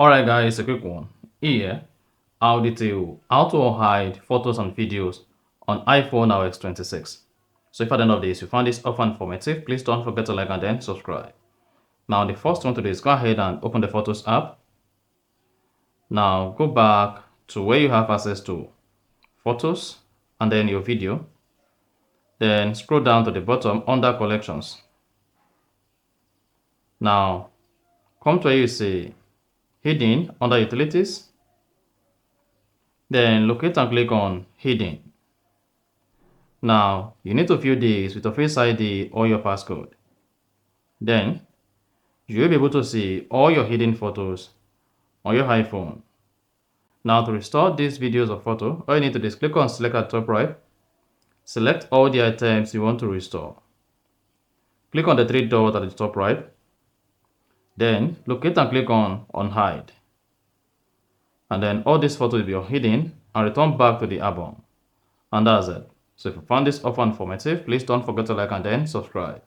Alright guys, a quick one. Here, I'll detail how to hide photos and videos on iPhone iOS 26. So if at the end of this you found this often informative, please don't forget to like and then subscribe. Now the first one to do is go ahead and open the Photos app. Now go back to where you have access to Photos and then your video. Then scroll down to the bottom under Collections. Now come to where you see Hidden under Utilities. Then locate and click on Hidden. Now, you need to view this with your Face ID or your passcode. Then, you'll be able to see all your hidden photos on your iPhone. Now, to restore these videos or photo, all you need to do is click on Select at top right. Select all the items you want to restore. Click on the three dots at the top right. Then, locate and click on Unhide. And then all these photos will be hidden and return back to the album. And that's it. So if you found this offer informative, please don't forget to like and then subscribe.